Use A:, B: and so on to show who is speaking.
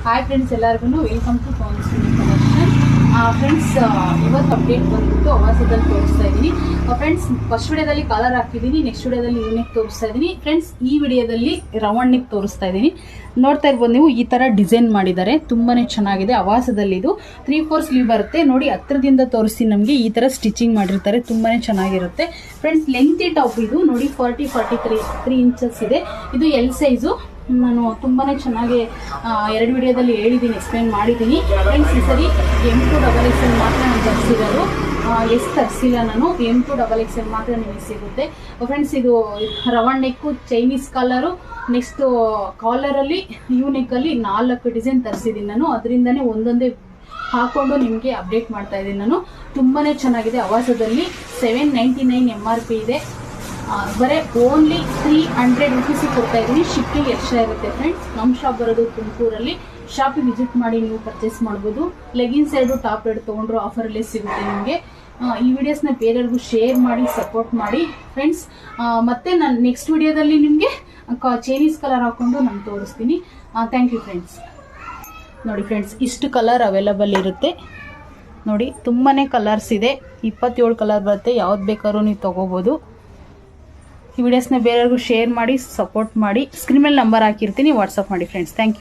A: Hi friends, ಎಲ್ಲರಿಗೂ welcome to constant collection. Friends, ಇವತ್ತು update ಬಂದ್ಬಿಟ್ಟು ಅವಾಸದಲ್ಲಿ ತೋರಿಸ್ತಾ ಇದ್ದೀನಿ. ಫ್ರೆಂಡ್ಸ್, ಫಸ್ಟ್ ವಿಡಿಯೋದಲ್ಲಿ ಕಲರ್ ಹಾಕಿದ್ದೀನಿ, ನೆಕ್ಸ್ಟ್ ವಿಡಿಯೋದಲ್ಲಿ ಯೂನಿಕ್ ತೋರಿಸ್ತಾ ಇದ್ದೀನಿ. ಫ್ರೆಂಡ್ಸ್, ಈ ವಿಡಿಯೋದಲ್ಲಿ ರೌಂಡ್ ನೆಕ್ ತೋರಿಸ್ತಾ ಇದ್ದೀನಿ. ನೋಡ್ತಾ ಇರ್ಬೋದು ನೀವು, ಈ ಥರ ಡಿಸೈನ್ ಮಾಡಿದ್ದಾರೆ, ತುಂಬಾ ಚೆನ್ನಾಗಿದೆ. ಅವಾಸದಲ್ಲಿ ಇದು 3/4 ಸ್ಲೀವ್ ಬರುತ್ತೆ. ನೋಡಿ, ಹತ್ರದಿಂದ ತೋರಿಸ್ತೀನಿ. ನಮಗೆ ಈ ಥರ ಸ್ಟಿಚಿಂಗ್ ಮಾಡಿರ್ತಾರೆ, ತುಂಬಾ ಚೆನ್ನಾಗಿರುತ್ತೆ. ಫ್ರೆಂಡ್ಸ್, ಲೆಂತಿ ಟಾಪ್ ಇದು ನೋಡಿ, 43 ಇಂಚಸ್ ಇದೆ. ಇದು ಎಲ್ ಸೈಜು. ನಾನು ತುಂಬಾ ಚೆನ್ನಾಗಿ 2 ವಿಡಿಯೋದಲ್ಲಿ ಹೇಳಿದ್ದೀನಿ, ಎಕ್ಸ್ಪ್ಲೈನ್ ಮಾಡಿದ್ದೀನಿ. ಫ್ರೆಂಡ್ಸ್, ಈ ಸರಿ M2XXL ಮಾತ್ರ ನಾನು ತರಿಸಿರೋದು, ಎಸ್ ತರಿಸಿಲ್ಲ ನಾನು. M2XXL ಮಾತ್ರ ನಿಮಗೆ ಸಿಗುತ್ತೆ. ಫ್ರೆಂಡ್ಸ್, ಇದು ರೌಂಡ್ ನೆಕ್ಕು, ಚೈನೀಸ್ ಕಾಲರು, ನೆಕ್ಸ್ಟ್ ಕಾಲರಲ್ಲಿ ಯೂನಿಕಲ್ಲಿ 4 ಡಿಸೈನ್ ತರಿಸಿದ್ದೀನಿ ನಾನು. ಅದರಿಂದನೇ ಒಂದೊಂದೇ ಹಾಕೊಂಡು ನಿಮಗೆ ಅಪ್ಡೇಟ್ ಮಾಡ್ತಾ ಇದ್ದೀನಿ ನಾನು. ತುಂಬಾ ಚೆನ್ನಾಗಿದೆ. ಅವಾಸದಲ್ಲಿ 799 MRP ಇದೆ. ಬರೀ ಓನ್ಲಿ 300 ರುಪೀಸಿಗೆ ಕೊಡ್ತಾ ಇದ್ದೀನಿ. ಶಿಪ್ಪಿಂಗ್ ಎಕ್ಸ್ಟ್ರಾ ಇರುತ್ತೆ. ಫ್ರೆಂಡ್ಸ್, ನಮ್ಮ ಶಾಪ್ ಬರೋದು ತುಮಕೂರಲ್ಲಿ. ಶಾಪಿಗೆ ವಿಸಿಟ್ ಮಾಡಿ ನೀವು ಪರ್ಚೇಸ್ ಮಾಡ್ಬೋದು. ಲೆಗಿನ್ಸ್ 2 ಟಾಪ್ 2 ತೊಗೊಂಡ್ರು ಆಫರಲ್ಲೇ ಸಿಗುತ್ತೆ ನಿಮಗೆ. ಈ ವಿಡಿಯೋಸ್ನ ಬೇರೆಯವ್ರಿಗೂ ಶೇರ್ ಮಾಡಿ, ಸಪೋರ್ಟ್ ಮಾಡಿ ಫ್ರೆಂಡ್ಸ್. ಮತ್ತೆ ನಾನು ನೆಕ್ಸ್ಟ್ ವಿಡಿಯೋದಲ್ಲಿ ನಿಮಗೆ ಚೈನೀಸ್ ಕಲರ್ ಹಾಕೊಂಡು ನಾನು ತೋರಿಸ್ತೀನಿ. Thank you friends. ನೋಡಿ ಫ್ರೆಂಡ್ಸ್, ಇಷ್ಟು ಕಲರ್ ಅವೈಲಬಲ್ ಇರುತ್ತೆ. ನೋಡಿ, ತುಂಬಾ ಕಲರ್ಸ್ ಇದೆ. 27 ಕಲರ್ ಬರುತ್ತೆ. ಯಾವ್ದು ಬೇಕಾದ್ರೂ ನೀವು ತೊಗೋಬೋದು. ಈ ವಿಡಿಯೋಸ್ನ ಬೇರೆಯವ್ರಿಗೂ ಶೇರ್ ಮಾಡಿ, ಸಪೋರ್ಟ್ ಮಾಡಿ. ಸ್ಕ್ರೀನ್ ಮೇಲೆ ನಂಬರ್ ಹಾಕಿರ್ತೀನಿ, ವಾಟ್ಸಪ್ ಮಾಡಿ ಫ್ರೆಂಡ್ಸ್. Thank you.